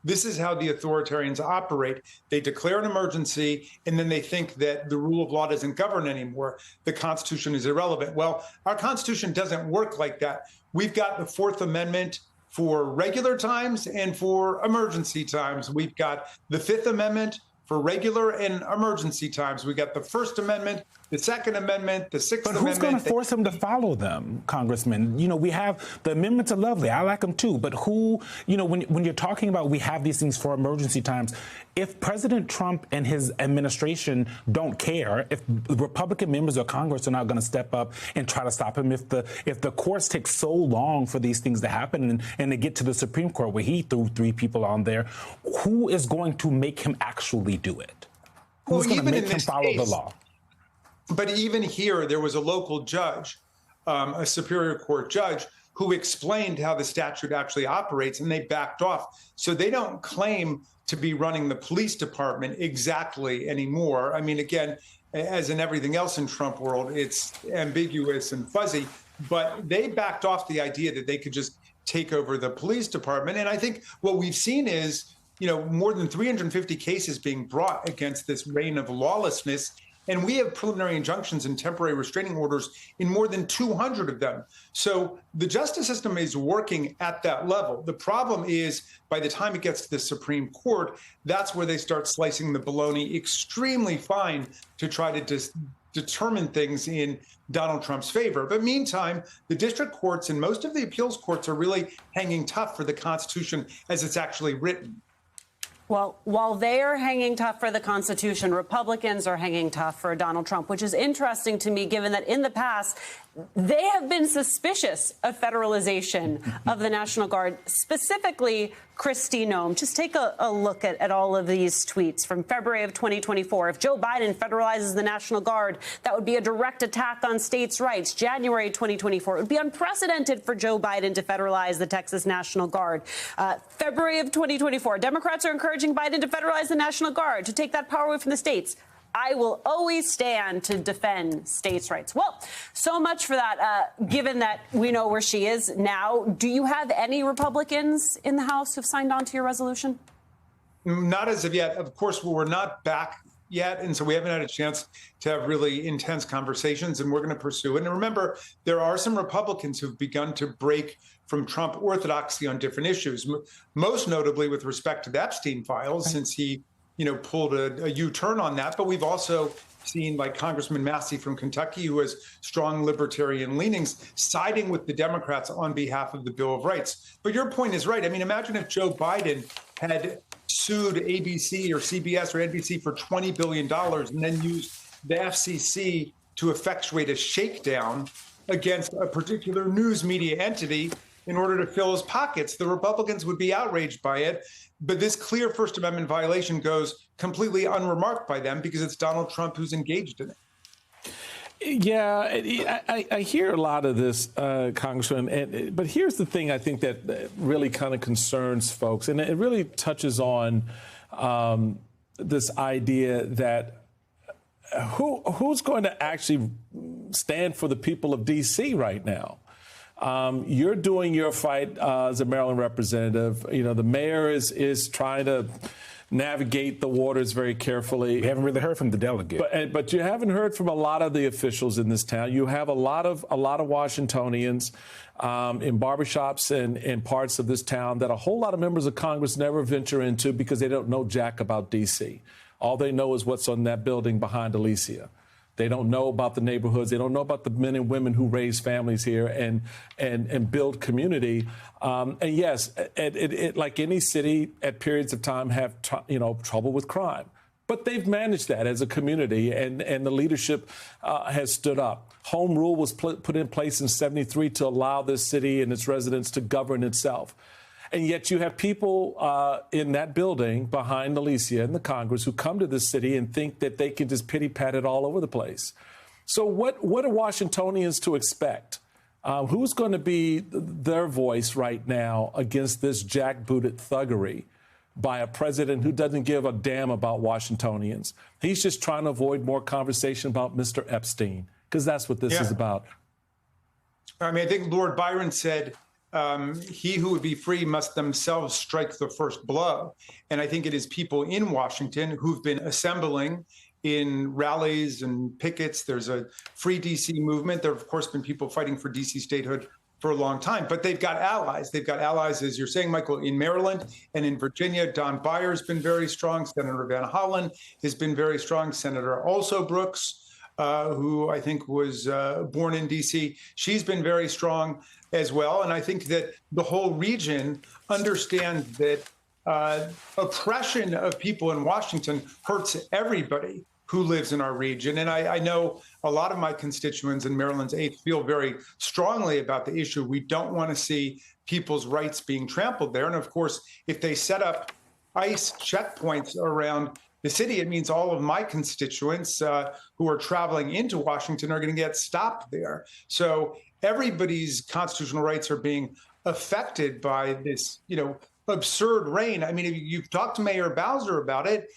This is how the authoritarians operate. They declare an emergency, and then they think that the rule of law doesn't govern anymore. The Constitution is irrelevant. Well, our Constitution doesn't work like that. We've got the Fourth Amendment for regular times and for emergency times. We've got the Fifth Amendment for regular and emergency times. We got the First Amendment, the Second Amendment, the Sixth Amendment. But who's going to force them to follow them, Congressman? You know, we have the amendments are lovely. I like them too. But who, you know, when you're talking about we have these things for emergency times, if President Trump and his administration don't care, if Republican members of Congress are not going to step up and try to stop him, if the courts take so long for these things to happen and they get to the Supreme Court where he threw 3 people on there, who is going to make him actually do it? Who's going to make him follow the law? But even here, there was a local judge, a Superior Court judge, who explained how the statute actually operates, and they backed off. So they don't claim to be running the police department exactly anymore. I mean, again, as in everything else in Trump world, it's ambiguous and fuzzy, but they backed off the idea that they could just take over the police department. And I think what we've seen is, you know, more than 350 cases being brought against this reign of lawlessness. And we have preliminary injunctions and temporary restraining orders in more than 200 of them. So the justice system is working at that level. The problem is by the time it gets to the Supreme Court, that's where they start slicing the bologna extremely fine to try to determine things in Donald Trump's favor. But meantime, the district courts and most of the appeals courts are really hanging tough for the Constitution as it's actually written. Well, while they are hanging tough for the Constitution, Republicans are hanging tough for Donald Trump, which is interesting to me, given that in the past, they have been suspicious of federalization of the National Guard, specifically Kristi Noem. Just take a look at all of these tweets from February of 2024. If Joe Biden federalizes the National Guard, that would be a direct attack on states' rights. January 2024, it would be unprecedented for Joe Biden to federalize the Texas National Guard. February of 2024, Democrats are encouraging Biden to federalize the National Guard, to take that power away from the states. I will always stand to defend states' rights. Well, so much for that. Given that we know where she is now, do you have any Republicans in the House who've signed on to your resolution? Not as of yet. Of course, we're not back yet, and so we haven't had a chance to have really intense conversations, and we're going to pursue it. And remember, there are some Republicans who've begun to break from Trump orthodoxy on different issues, most notably with respect to the Epstein files, since he pulled a U-turn on that. But we've also seen like Congressman Massey from Kentucky, who has strong libertarian leanings, siding with the Democrats on behalf of the Bill of Rights. But your point is right. I mean, imagine if Joe Biden had sued ABC or CBS or NBC for $20 billion and then used the FCC to effectuate a shakedown against a particular news media entity in order to fill his pockets. The Republicans would be outraged by it. But this clear First Amendment violation goes completely unremarked by them because it's Donald Trump who's engaged in it. Yeah, I hear a lot of this, Congressman. But here's the thing I think that really kind of concerns folks, and it really touches on this idea that who's going to actually stand for the people of D.C. right now? You're doing your fight as a Maryland representative. You know, the mayor is trying to navigate the waters very carefully. We haven't really heard from the delegate. But you haven't heard from a lot of the officials in this town. You have a lot of Washingtonians in barbershops and in parts of this town that a whole lot of members of Congress never venture into because they don't know jack about D.C. All they know is what's on that building behind Alicia. They don't know about the neighborhoods. They don't know about the men and women who raise families here and build community. And yes, it like any city at periods of time have trouble with crime. But they've managed that as a community, and the leadership has stood up. Home rule was put in place in '73 to allow this city and its residents to govern itself. And yet you have people in that building behind Alicia in the Congress who come to this city and think that they can just pity-pat it all over the place. So what are Washingtonians to expect? Who's going to be their voice right now against this jackbooted thuggery by a president who doesn't give a damn about Washingtonians? He's just trying to avoid more conversation about Mr. Epstein, because that's what this is about. I mean, I think Lord Byron said, he who would be free must themselves strike the first blow. And I think it is people in Washington who've been assembling in rallies and pickets. There's a free DC movement. There have, of course, been people fighting for DC statehood for a long time, but they've got allies. They've got allies, as you're saying, Michael, in Maryland and in Virginia. Don Byer's been very strong. Senator Van Hollen has been very strong. Senator Also Brooks, who I think was born in D.C., she's been very strong as well. And I think that the whole region understands that oppression of people in Washington hurts everybody who lives in our region. And I know a lot of my constituents in Maryland's 8th feel very strongly about the issue. We don't want to see people's rights being trampled there. And of course, if they set up ICE checkpoints around the city, it means all of my constituents who are traveling into Washington are going to get stopped there. So everybody's constitutional rights are being affected by this, absurd reign. I mean, if you've talked to Mayor Bowser about it,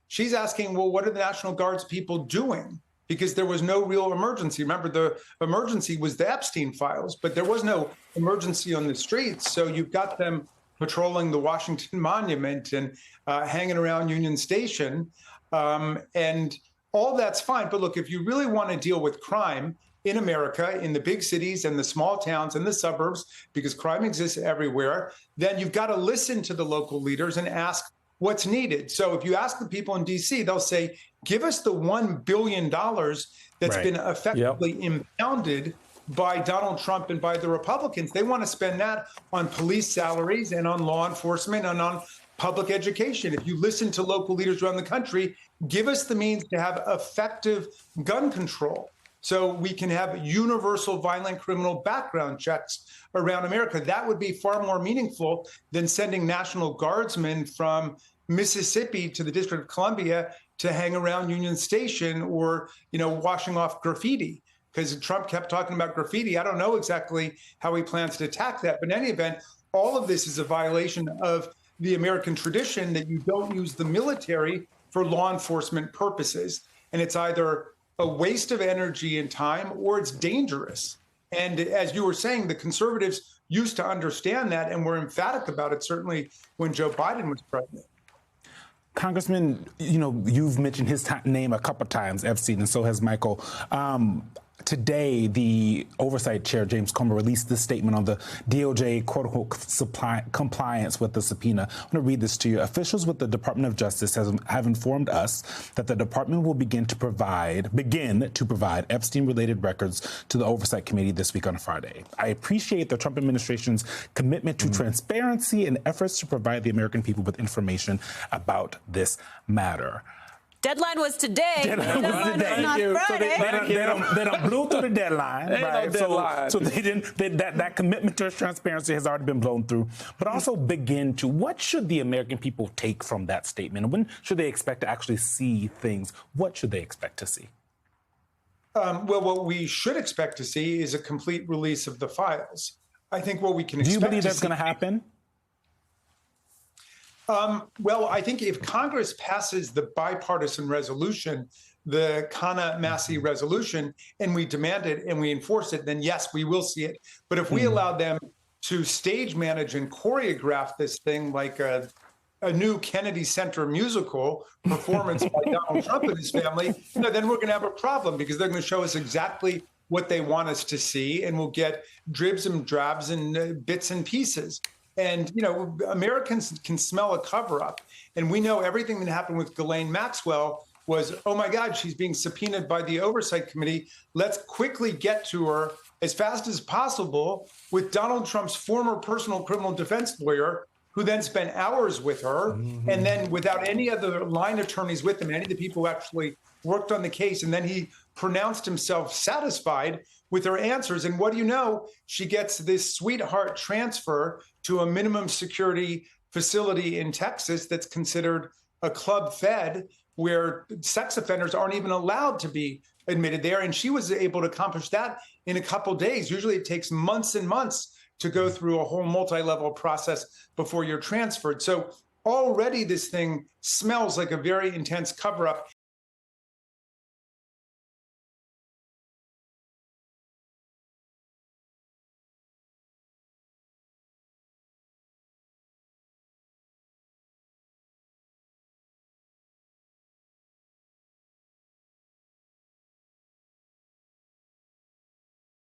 she's asking, well, what are the National Guard's people doing? Because there was no real emergency. Remember, the emergency was the Epstein files, but there was no emergency on the streets. So you've got them patrolling the Washington Monument and hanging around Union Station. And all that's fine. But look, if you really want to deal with crime in America, in the big cities and the small towns and the suburbs, because crime exists everywhere, then you've got to listen to the local leaders and ask what's needed. So if you ask the people in D.C., they'll say, give us the $1 billion that's been effectively impounded by Donald Trump and by the Republicans. They want to spend that on police salaries and on law enforcement and on public education. If you listen to local leaders around the country, give us the means to have effective gun control so we can have universal violent criminal background checks around America. That would be far more meaningful than sending National Guardsmen from Mississippi to the District of Columbia to hang around Union Station or, washing off graffiti. Because Trump kept talking about graffiti. I don't know exactly how he plans to attack that. But in any event, all of this is a violation of the American tradition that you don't use the military for law enforcement purposes. And it's either a waste of energy and time or it's dangerous. And as you were saying, the conservatives used to understand that and were emphatic about it, certainly when Joe Biden was president. Congressman, you've mentioned his name a couple of times, Epstein, and so has Michael. Today, the Oversight Chair, James Comer, released this statement on the DOJ, quote-unquote, compliance with the subpoena. I want to read this to you. Officials with the Department of Justice have informed us that the department will begin to provide Epstein-related records to the Oversight Committee this week on Friday. I appreciate the Trump administration's commitment to transparency and efforts to provide the American people with information about this matter. Deadline was today. Deadline was not Friday. So they don't blew through the deadline. Right? So they didn't. That commitment to transparency has already been blown through. But also begin to, what should the American people take from that statement? When should they expect to actually see things? What should they expect to see? Well, what we should expect to see is a complete release of the files. I think what we can expect. Do you believe that's going to happen? Well, I think if Congress passes the bipartisan resolution, the Kana-Massey resolution, and we demand it and we enforce it, then yes, we will see it. But if we allow them to stage manage and choreograph this thing like a new Kennedy Center musical performance by Donald Trump and his family, then we're going to have a problem because they're going to show us exactly what they want us to see, and we'll get dribs and drabs and bits and pieces. And, Americans can smell a cover up. And we know everything that happened with Ghislaine Maxwell was, oh, my God, she's being subpoenaed by the Oversight Committee. Let's quickly get to her as fast as possible with Donald Trump's former personal criminal defense lawyer, who then spent hours with her. And then without any other line attorneys with him, any of the people who actually worked on the case. And then he pronounced himself satisfied with her answers. And what do you know? She gets this sweetheart transfer to a minimum security facility in Texas that's considered a club fed, where sex offenders aren't even allowed to be admitted there. And she was able to accomplish that in a couple of days. Usually it takes months and months to go through a whole multi-level process before you're transferred. So already this thing smells like a very intense cover-up.